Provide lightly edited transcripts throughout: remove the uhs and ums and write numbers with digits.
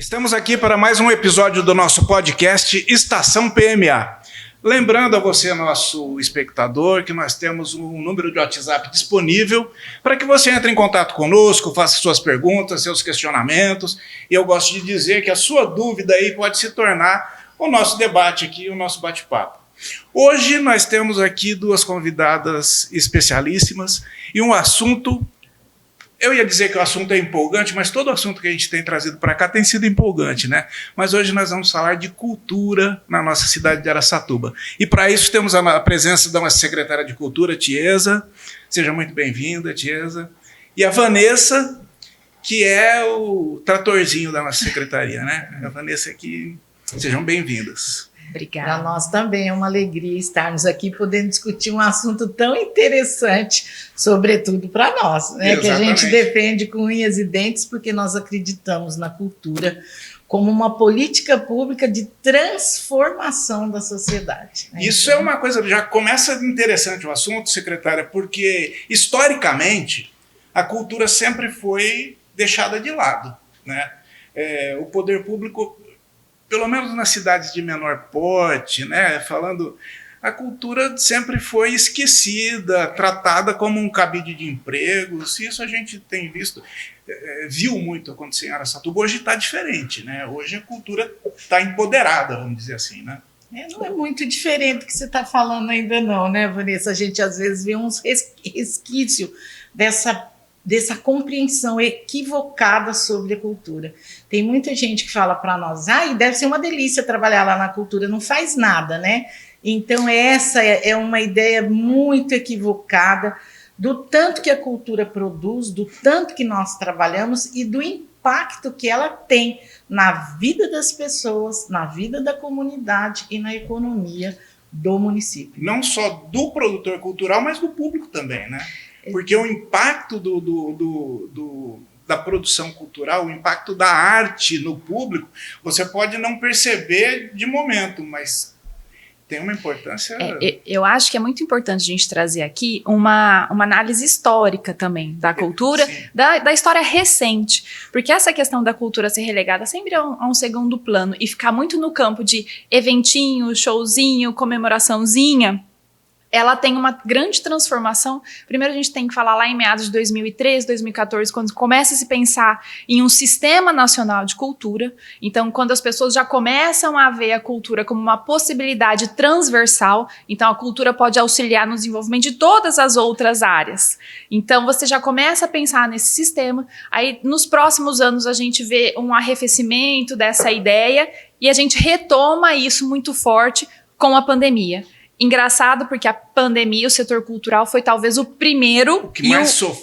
Estamos aqui para mais um episódio do nosso podcast Estação PMA. Lembrando a você, nosso espectador, que nós temos um número de WhatsApp disponível para que você entre em contato conosco, faça suas perguntas, seus questionamentos. E eu gosto de dizer que a sua dúvida aí pode se tornar o nosso debate aqui, o nosso bate-papo. Hoje nós temos aqui duas convidadas especialíssimas e um assunto. Eu ia dizer que o assunto é empolgante, mas todo assunto que a gente tem trazido para cá tem sido empolgante, né? Mas hoje nós vamos falar de cultura na nossa cidade de Araçatuba. E para isso temos a presença da nossa secretária de Cultura, Tiesa. Seja muito bem-vinda, Tiesa. E a Vanessa, que é o tratorzinho da nossa secretaria, né? A Vanessa aqui, sejam bem-vindas. Obrigada. Para nós também é uma alegria estarmos aqui podendo discutir um assunto tão interessante, sobretudo para nós, né? Exatamente. Que a gente defende com unhas e dentes, porque nós acreditamos na cultura como uma política pública de transformação da sociedade. Né? Isso é uma coisa, já começa interessante o assunto, secretária, porque historicamente a cultura sempre foi deixada de lado, né? O poder público, pelo menos nas cidades de menor porte, né, falando, a cultura sempre foi esquecida, tratada como um cabide de empregos. Isso a gente tem visto, viu muito acontecer em Araçatuba. Hoje está diferente, né? Hoje a cultura está empoderada, vamos dizer assim, né? Não é muito diferente do que você está falando ainda não, né, Vanessa? A gente às vezes vê uns resquícios dessa compreensão equivocada sobre a cultura. Tem muita gente que fala para nós, e deve ser uma delícia trabalhar lá na cultura, não faz nada, né? Então essa é uma ideia muito equivocada do tanto que a cultura produz, do tanto que nós trabalhamos e do impacto que ela tem na vida das pessoas, na vida da comunidade e na economia do município. Não só do produtor cultural, mas do público também, né? Porque o impacto da produção cultural, o impacto da arte no público, você pode não perceber de momento, mas tem uma importância. Eu acho que é muito importante a gente trazer aqui uma análise histórica também da cultura, da história recente, porque essa questão da cultura ser relegada sempre a um segundo plano e ficar muito no campo de eventinho, showzinho, comemoraçãozinha, ela tem uma grande transformação. Primeiro a gente tem que falar lá em meados de 2013, 2014, quando começa a se pensar em um sistema nacional de cultura. Então, quando as pessoas já começam a ver a cultura como uma possibilidade transversal, então a cultura pode auxiliar no desenvolvimento de todas as outras áreas. Então, você já começa a pensar nesse sistema. Aí, nos próximos anos, a gente vê um arrefecimento dessa ideia e a gente retoma isso muito forte com a pandemia. Engraçado, porque a pandemia, o setor cultural foi talvez o primeiro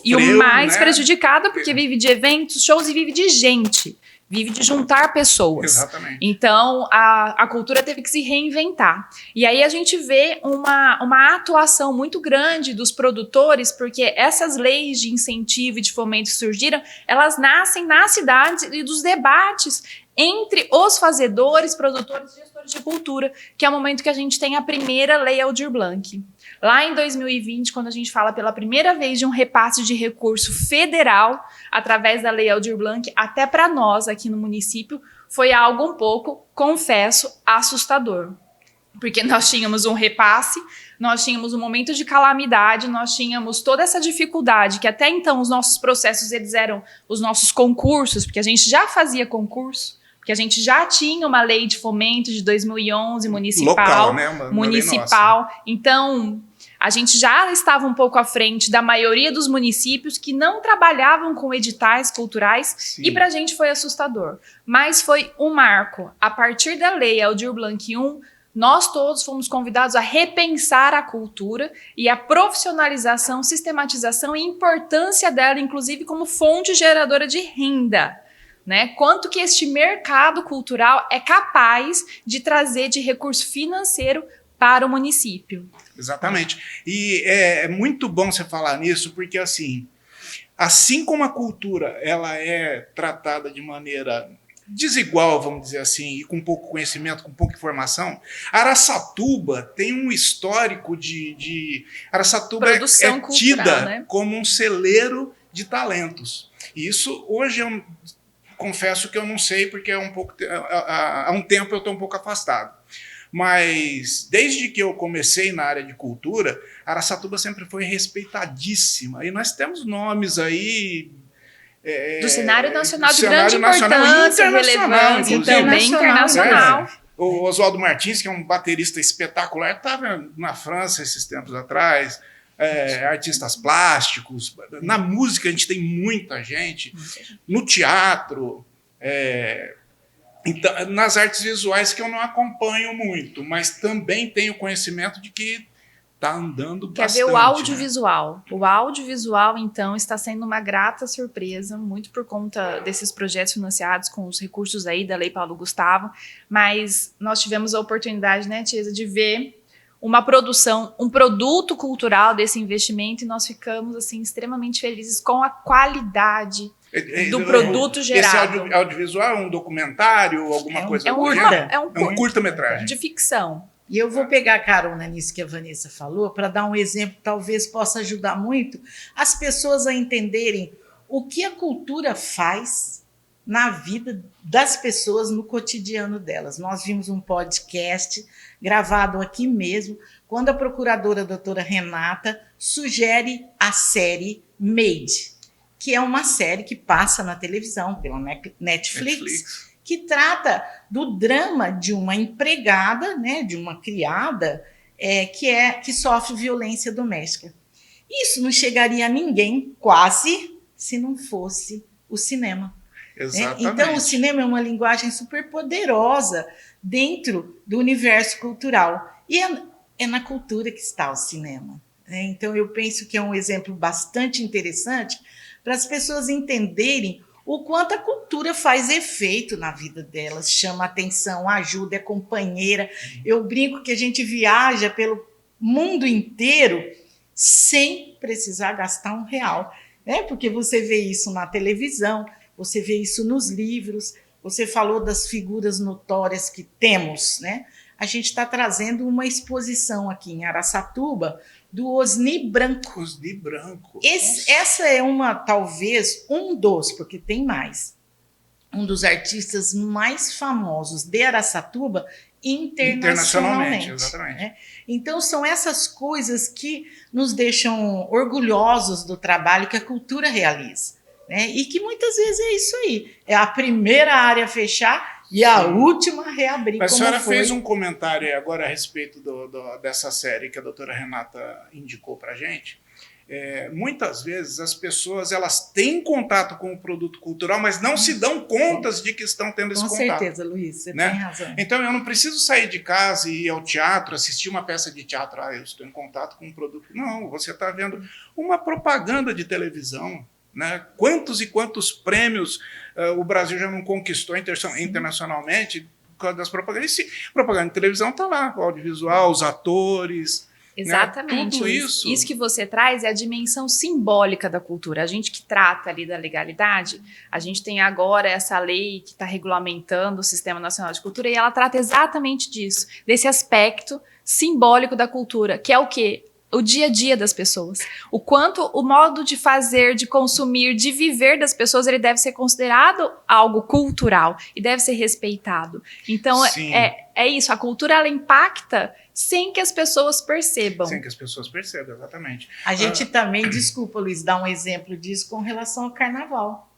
e o mais prejudicado, porque vive de eventos, shows e vive de gente, vive de juntar pessoas. Exatamente. Então, a cultura teve que se reinventar. E aí a gente vê uma atuação muito grande dos produtores, porque essas leis de incentivo e de fomento que surgiram, elas nascem nas cidades e dos debates entre os fazedores, produtores e gestores de cultura, que é o momento que a gente tem a primeira Lei Aldir Blanc. Lá em 2020, quando a gente fala pela primeira vez de um repasse de recurso federal, através da Lei Aldir Blanc, até para nós aqui no município, foi algo um pouco, confesso, assustador. Porque nós tínhamos um repasse, nós tínhamos um momento de calamidade, nós tínhamos toda essa dificuldade, que até então os nossos processos, eles eram os nossos concursos, porque a gente já fazia concurso, porque a gente já tinha uma lei de fomento de 2011 municipal, local, né? Municipal. Então, a gente já estava um pouco à frente da maioria dos municípios que não trabalhavam com editais culturais. Sim. E para a gente foi assustador. Mas foi um marco. A partir da Lei Aldir Blanc 1, nós todos fomos convidados a repensar a cultura e a profissionalização, sistematização e importância dela, inclusive como fonte geradora de renda. Né? Quanto que este mercado cultural é capaz de trazer de recurso financeiro para o município. Exatamente. E é muito bom você falar nisso, porque assim como a cultura ela é tratada de maneira desigual, vamos dizer assim, e com pouco conhecimento, com pouca informação, Araçatuba tem um histórico Araçatuba produção é tida, cultural, né? como um celeiro de talentos. E isso hoje confesso que eu não sei, porque há um tempo eu estou um pouco afastado. Mas desde que eu comecei na área de cultura, Araçatuba sempre foi respeitadíssima. E nós temos nomes aí... do cenário nacional de cenário grande nacional importância, internacional, relevância, inclusive. também internacional. O Oswaldo Martins, que é um baterista espetacular, estava na França esses tempos atrás. Artistas plásticos. Na música a gente tem muita gente. No teatro... Então, nas artes visuais que eu não acompanho muito, mas também tenho conhecimento de que está andando bastante. Quer ver o audiovisual? Né? O audiovisual, então, está sendo uma grata surpresa, muito por conta desses projetos financiados com os recursos aí da Lei Paulo Gustavo, mas nós tivemos a oportunidade, né, Tiesa, de ver uma produção, um produto cultural desse investimento, e nós ficamos, assim, extremamente felizes com a qualidade do produto gerado. Esse audiovisual é um documentário, alguma coisa? É um curta-metragem. De ficção. E eu vou pegar carona nisso que a Vanessa falou, para dar um exemplo que talvez possa ajudar muito as pessoas a entenderem o que a cultura faz na vida das pessoas, no cotidiano delas. Nós vimos um podcast gravado aqui mesmo, quando a procuradora doutora Renata sugere a série Made, que é uma série que passa na televisão, pela Netflix, que trata do drama de uma empregada, né, de uma criada, que sofre violência doméstica. Isso não chegaria a ninguém, quase, se não fosse o cinema. Exatamente. Então, o cinema é uma linguagem super poderosa dentro do universo cultural. E é na cultura que está o cinema. Então, eu penso que é um exemplo bastante interessante para as pessoas entenderem o quanto a cultura faz efeito na vida delas, chama atenção, ajuda, é companheira. Eu brinco que a gente viaja pelo mundo inteiro sem precisar gastar R$1, né? Porque você vê isso na televisão, você vê isso nos livros, você falou das figuras notórias que temos, né? A gente está trazendo uma exposição aqui em Araçatuba do Osni Branco. Osni Branco. Essa é talvez porque tem mais, um dos artistas mais famosos de Araçatuba internacionalmente. Exatamente. Né? Então, são essas coisas que nos deixam orgulhosos do trabalho que a cultura realiza. Né? E que muitas vezes é isso aí. É a primeira área a fechar e a última a reabrir. Mas a senhora fez um comentário agora a respeito dessa série que a doutora Renata indicou para a gente. Muitas vezes as pessoas elas têm contato com o produto cultural, mas não se dão conta de que estão tendo esse contato. Com certeza, Luiz, você tem razão. Então eu não preciso sair de casa e ir ao teatro, assistir uma peça de teatro, eu estou em contato com um produto. Não, você está vendo uma propaganda de televisão. Né? Quantos e quantos prêmios o Brasil já não conquistou internacionalmente por causa das propagandas? E propaganda de televisão está lá, o audiovisual, os atores. Exatamente. Né? Tudo Isso que você traz é a dimensão simbólica da cultura. A gente que trata ali da legalidade, a gente tem agora essa lei que está regulamentando o Sistema Nacional de Cultura e ela trata exatamente disso, desse aspecto simbólico da cultura, que é o quê? O dia a dia das pessoas. O quanto o modo de fazer, de consumir, de viver das pessoas, ele deve ser considerado algo cultural e deve ser respeitado. Então, é isso. A cultura, ela impacta sem que as pessoas percebam. Sem que as pessoas percebam, exatamente. A gente também, desculpa, Luiz, dá um exemplo disso com relação ao carnaval.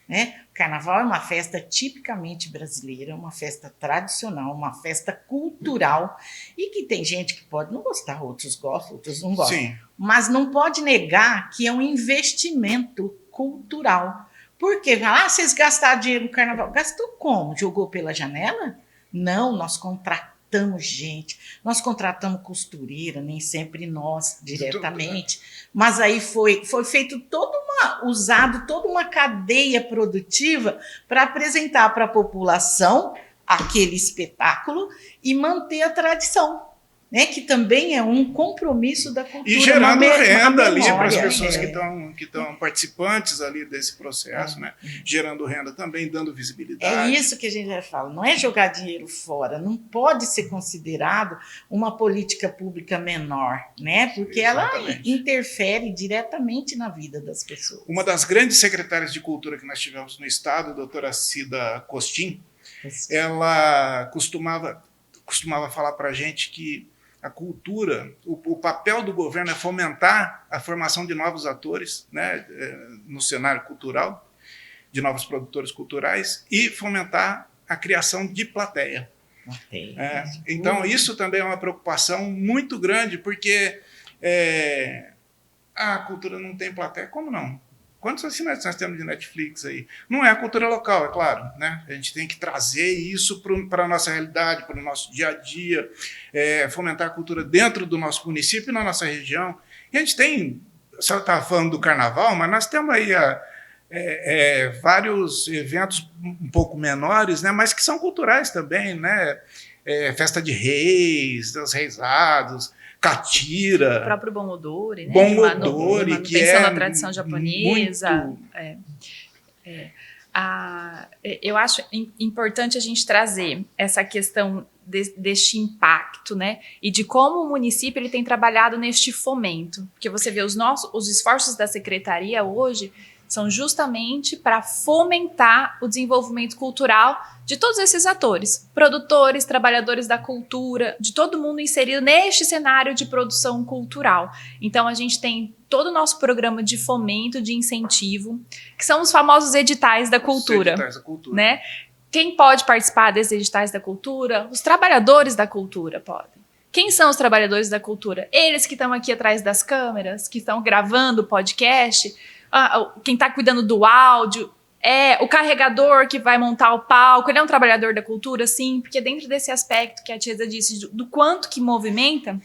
Né? O carnaval é uma festa tipicamente brasileira, uma festa tradicional, uma festa cultural e que tem gente que pode não gostar, outros gostam, outros não gostam. Sim. Mas não pode negar que é um investimento cultural. Por quê? Vocês gastaram dinheiro no carnaval. Gastou como? Jogou pela janela? Não, nós contratamos gente, nós contratamos costureira, nem sempre nós diretamente, mas aí foi feito usado toda uma cadeia produtiva para apresentar para a população aquele espetáculo e manter a tradição. né, que também é um compromisso da cultura. E gerando renda ali para as memória, pessoas que estão participantes ali desse processo, né? Gerando renda também, dando visibilidade. É isso que a gente já fala, não é jogar dinheiro fora, não pode ser considerado uma política pública menor, né? Porque Exatamente. ela interfere diretamente na vida das pessoas. Uma das grandes secretárias de cultura que nós tivemos no estado, a doutora Cida Costin, ela costumava falar para a gente que a cultura, o papel do governo é fomentar a formação de novos atores, né, no cenário cultural, de novos produtores culturais, e fomentar a criação de plateia. Então, isso também é uma preocupação muito grande, porque a cultura não tem plateia. Como não? Quantos assinantes nós temos de Netflix aí? Não é a cultura local, é claro, né? A gente tem que trazer isso para a nossa realidade, para o nosso dia a dia, fomentar a cultura dentro do nosso município e na nossa região. E a gente tem, você estava falando do carnaval, mas nós temos aí vários eventos um pouco menores, né? Mas que são culturais também, né? Festa de Reis, dos Reisados, Catira. O próprio Bom Odori, né? Bom Odori, que pensando na tradição japonesa. Eu acho importante a gente trazer essa questão deste impacto, né? E de como o município ele tem trabalhado neste fomento. Porque você vê os esforços da secretaria hoje são justamente para fomentar o desenvolvimento cultural de todos esses atores, produtores, trabalhadores da cultura, de todo mundo inserido neste cenário de produção cultural. Então, a gente tem todo o nosso programa de fomento, de incentivo, que são os famosos editais da cultura. Editais da cultura. Né? Quem pode participar desses editais da cultura? Os trabalhadores da cultura podem. Quem são os trabalhadores da cultura? Eles que estão aqui atrás das câmeras, que estão gravando o podcast, quem está cuidando do áudio, o carregador que vai montar o palco, ele é um trabalhador da cultura, sim, porque dentro desse aspecto que a Tiesa disse, do quanto que movimenta,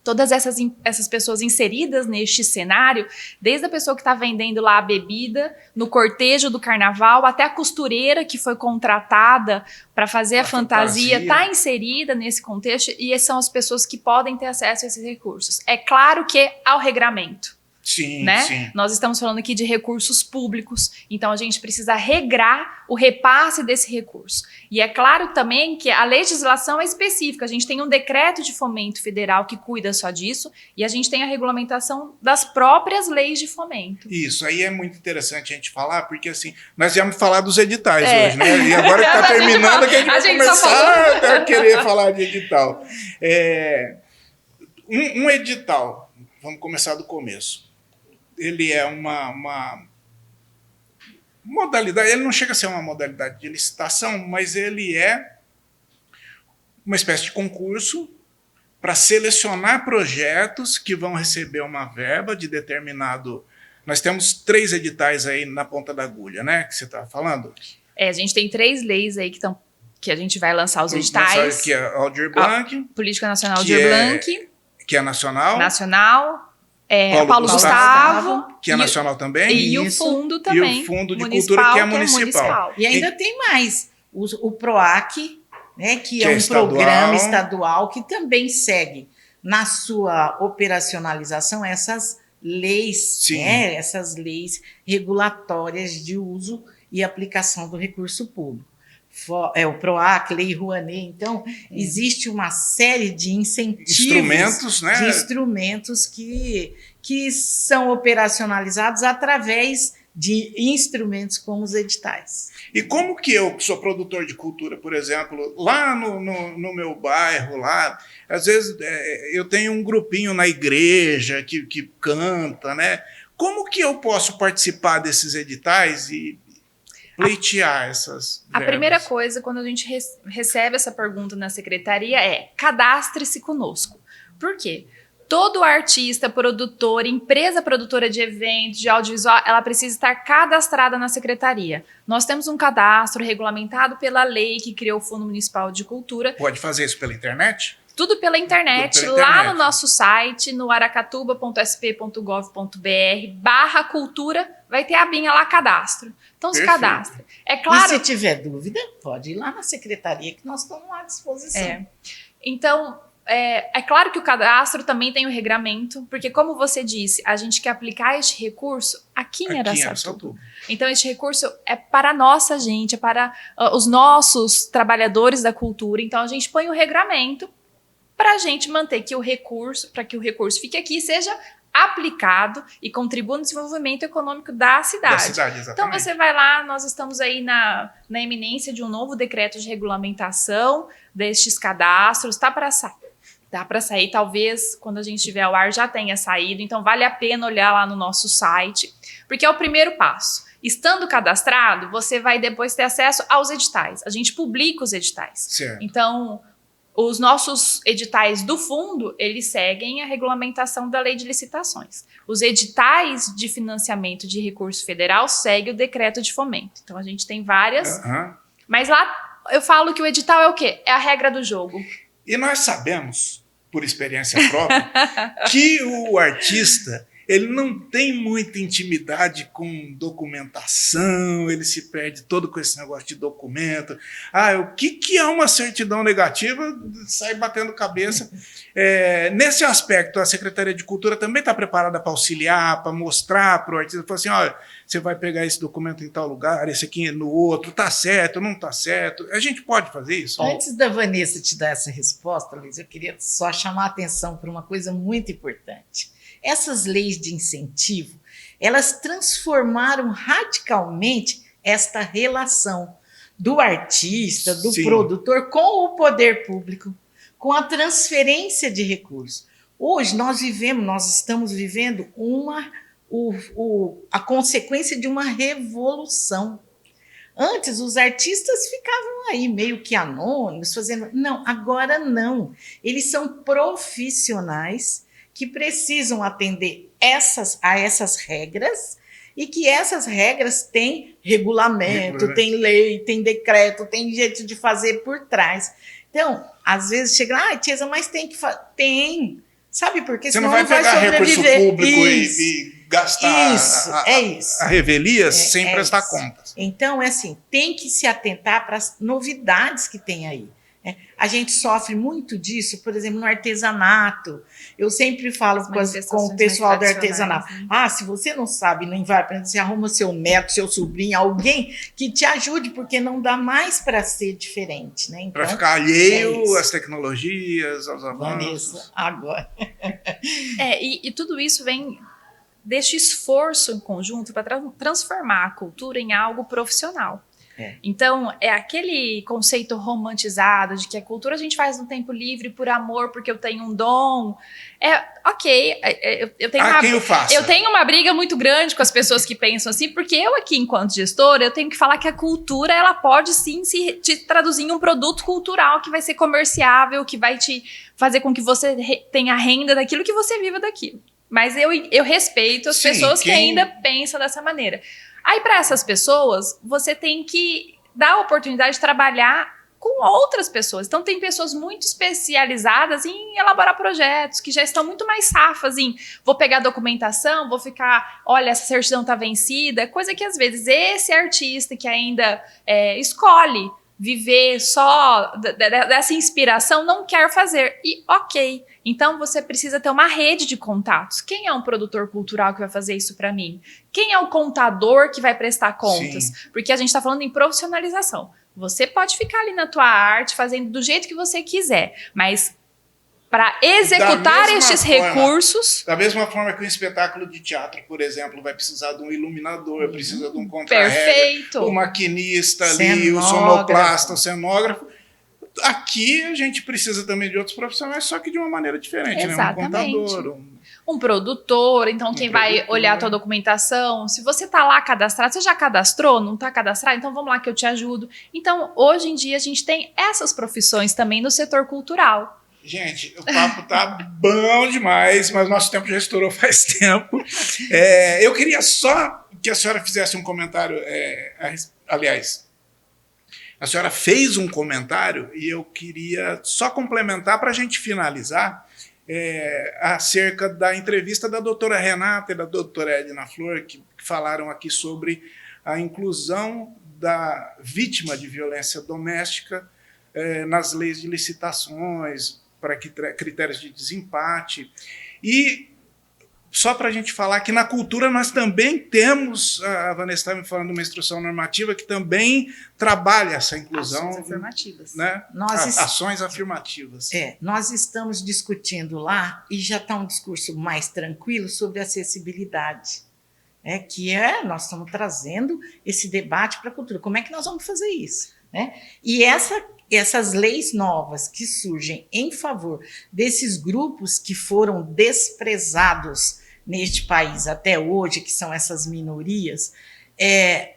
todas essas pessoas inseridas neste cenário, desde a pessoa que está vendendo lá a bebida, no cortejo do carnaval, até a costureira que foi contratada para fazer a fantasia, está inserida nesse contexto, e essas são as pessoas que podem ter acesso a esses recursos. É claro que ao regramento. Sim, né? sim. Nós estamos falando aqui de recursos públicos, então a gente precisa regrar o repasse desse recurso. E é claro também que a legislação é específica, a gente tem um decreto de fomento federal que cuida só disso, e a gente tem a regulamentação das próprias leis de fomento. Isso, aí é muito interessante a gente falar, porque assim, nós íamos falar dos editais hoje, né? E agora que está terminando, que a gente vai começar a querer falar de edital. Um edital, vamos começar do começo. Ele é uma modalidade, ele não chega a ser uma modalidade de licitação, mas ele é uma espécie de concurso para selecionar projetos que vão receber uma verba de determinado... Nós temos 3 editais aí na ponta da agulha, né? Que você está falando? A gente tem 3 leis aí que a gente vai lançar os editais. Que é a Aldir Blanc. Política Nacional Aldir Blanc. Que é nacional. Nacional. Paulo Gustavo, que é nacional também. E o fundo também. E o Fundo de Cultura, que é municipal. E ainda tem mais. O PROAC, né, que é um programa estadual que também segue na sua operacionalização essas leis, né, essas leis regulatórias de uso e aplicação do recurso público. O PROAC, Lei Rouanet, então existe uma série de incentivos, instrumentos, né? De instrumentos que são operacionalizados através de instrumentos como os editais. E como que eu, que sou produtor de cultura, por exemplo, lá no meu bairro, lá, às vezes eu tenho um grupinho na igreja que canta, né? Como que eu posso participar desses editais e pleitear essas verbas? A primeira coisa, quando a gente recebe essa pergunta na secretaria, é cadastre-se conosco. Por quê? Todo artista, produtor, empresa produtora de eventos, de audiovisual, ela precisa estar cadastrada na secretaria. Nós temos um cadastro regulamentado pela lei que criou o Fundo Municipal de Cultura. Pode fazer isso pela internet? Tudo pela internet, lá no nosso site, no aracatuba.sp.gov.br/cultura, vai ter a abinha lá, cadastro. Então, se cadastra. É claro. E se tiver dúvida, pode ir lá na secretaria, que nós estamos à disposição. Então, É claro que o cadastro também tem o regramento, porque como você disse, a gente quer aplicar este recurso aqui em Araçatuba. Então este recurso é para a nossa gente, é para os nossos trabalhadores da cultura. Então a gente põe o regramento para a gente manter que o recurso, para que o recurso fique aqui e seja aplicado e contribua no desenvolvimento econômico da cidade. Exatamente. Então você vai lá, nós estamos aí na iminência de um novo decreto de regulamentação destes cadastros, tá para sair, talvez quando a gente tiver o ar já tenha saído, então vale a pena olhar lá no nosso site, porque é o primeiro passo. Estando cadastrado, você vai depois ter acesso aos editais. A gente publica os editais. Certo. Então, os nossos editais do fundo, eles seguem a regulamentação da lei de licitações. Os editais de financiamento de recurso federal seguem o decreto de fomento. Então, a gente tem várias. Mas lá, eu falo que o edital é o quê? É a regra do jogo. E nós sabemos, por experiência própria, que o artista ele não tem muita intimidade com documentação, ele se perde todo com esse negócio de documento. O que é uma certidão negativa? Sai batendo cabeça. Nesse aspecto, a Secretaria de Cultura também está preparada para auxiliar, para mostrar para o artista, falar assim, olha, você vai pegar esse documento em tal lugar, esse aqui no outro, tá certo, não tá certo. A gente pode fazer isso? Antes da Vanessa te dar essa resposta, Luiz, eu queria só chamar a atenção para uma coisa muito importante. Essas leis de incentivo, elas transformaram radicalmente esta relação do artista, do produtor com o poder público, com a transferência de recursos. Hoje nós estamos vivendo a consequência de uma revolução. Antes, os artistas ficavam aí meio que anônimos, fazendo... Não, agora não. Eles são profissionais que precisam atender a essas regras e que essas regras têm regulamento, tem lei, tem decreto, tem jeito de fazer por trás. Então, às vezes chega, Tiesa, mas tem que fazer. Tem. Sabe por quê? Você não vai pegar recurso público e gastar a revelia sem prestar contas. Então, é assim, tem que se atentar para as novidades que tem aí. A gente sofre muito disso, por exemplo, no artesanato. Eu sempre falo com o pessoal do artesanato. Né? Se você não sabe, nem vai aprender, você arruma seu neto, seu sobrinho, alguém que te ajude, porque não dá mais para ser diferente. Né? Então, para ficar alheio às tecnologias, aos avanços. Vanessa, agora. E tudo isso vem deste esforço em conjunto para transformar a cultura em algo profissional. Então, é aquele conceito romantizado de que a cultura a gente faz no tempo livre por amor, porque eu tenho um dom. Eu tenho uma briga muito grande com as pessoas que pensam assim, porque eu aqui, enquanto gestora, eu tenho que falar que a cultura, ela pode sim te traduzir em um produto cultural que vai ser comerciável, que vai te fazer com que você tenha renda daquilo, que você viva daquilo. Mas eu respeito as pessoas que ainda pensam dessa maneira. Aí, para essas pessoas, você tem que dar a oportunidade de trabalhar com outras pessoas. Então, tem pessoas muito especializadas em elaborar projetos, que já estão muito mais safas em vou pegar a documentação, vou ficar, olha, essa certidão está vencida, coisa que, às vezes, esse artista que ainda escolhe viver só dessa inspiração não quer fazer. E ok. Então, você precisa ter uma rede de contatos. Quem é um produtor cultural que vai fazer isso para mim? Quem é o contador que vai prestar contas? Sim. Porque a gente está falando em profissionalização. Você pode ficar ali na tua arte, fazendo do jeito que você quiser, mas para executar estes recursos... Da mesma forma que um espetáculo de teatro, por exemplo, vai precisar de um iluminador, precisa de um contrarrega, um maquinista ali, o sonoplasta, o cenógrafo. Aqui a gente precisa também de outros profissionais, só que de uma maneira diferente. Exatamente. Né? Um contador, um produtor, então quem vai olhar a tua documentação, se você está lá cadastrado, você já cadastrou, não está cadastrado? Então vamos lá que eu te ajudo. Então, hoje em dia, a gente tem essas profissões também no setor cultural. Gente, o papo tá bom demais, mas nosso tempo já estourou faz tempo. Eu queria só que a senhora fizesse um comentário, aliás, a senhora fez um comentário e eu queria só complementar para a gente finalizar acerca da entrevista da doutora Renata e da doutora Edna Flor, que falaram aqui sobre a inclusão da vítima de violência doméstica nas leis de licitações, para critérios de desempate. E só para a gente falar que na cultura nós também temos, a Vanessa estava me falando de uma instrução normativa que também trabalha essa inclusão. Ações afirmativas. Né? Ações afirmativas. Nós estamos discutindo lá, e já está um discurso mais tranquilo sobre acessibilidade. Nós estamos trazendo esse debate para a cultura. Como é que nós vamos fazer isso? Né? E essas leis novas que surgem em favor desses grupos que foram desprezados neste país até hoje, que são essas minorias,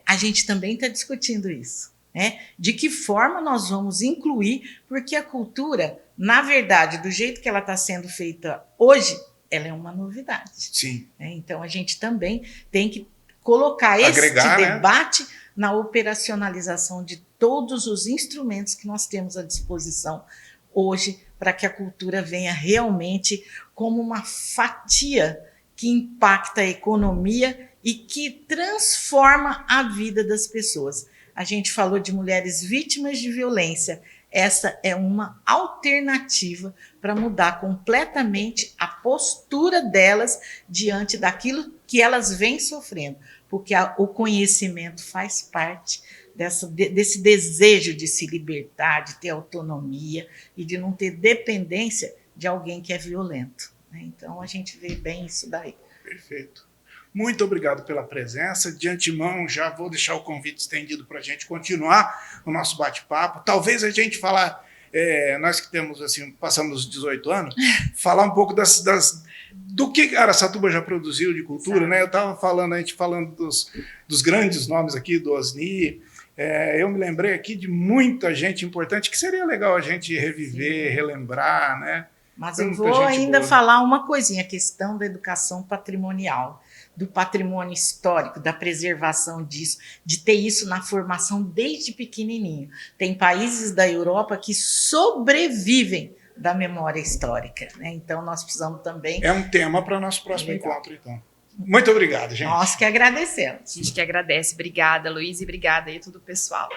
a gente também está discutindo isso. Né? De que forma nós vamos incluir, porque a cultura, na verdade, do jeito que ela está sendo feita hoje, ela é uma novidade. Sim. Então, a gente também tem que colocar agregar, este debate na operacionalização de todos os instrumentos que nós temos à disposição hoje para que a cultura venha realmente como uma fatia que impacta a economia e que transforma a vida das pessoas. A gente falou de mulheres vítimas de violência. Essa é uma alternativa para mudar completamente a postura delas diante daquilo que elas vêm sofrendo, porque o conhecimento faz parte desse desejo de se libertar, de ter autonomia e de não ter dependência de alguém que é violento. Então, a gente vê bem isso daí. Perfeito. Muito obrigado pela presença. De antemão, já vou deixar o convite estendido para a gente continuar o nosso bate-papo. Talvez a gente falar, nós que temos, assim, passamos os 18 anos, falar um pouco do que Araçatuba já produziu de cultura, né? Eu estava falando, a gente falando dos grandes nomes aqui, do Osni. Eu me lembrei aqui de muita gente importante que seria legal a gente reviver, relembrar, né? Mas eu vou ainda falar uma coisinha, a questão da educação patrimonial, do patrimônio histórico, da preservação disso, de ter isso na formação desde pequenininho. Tem países da Europa que sobrevivem da memória histórica, né? Então, nós precisamos também... É um tema para o nosso próximo encontro, então. Muito obrigado, gente. Nós que agradecemos. A gente que agradece. Obrigada, Luiz, e obrigada aí a todo o pessoal.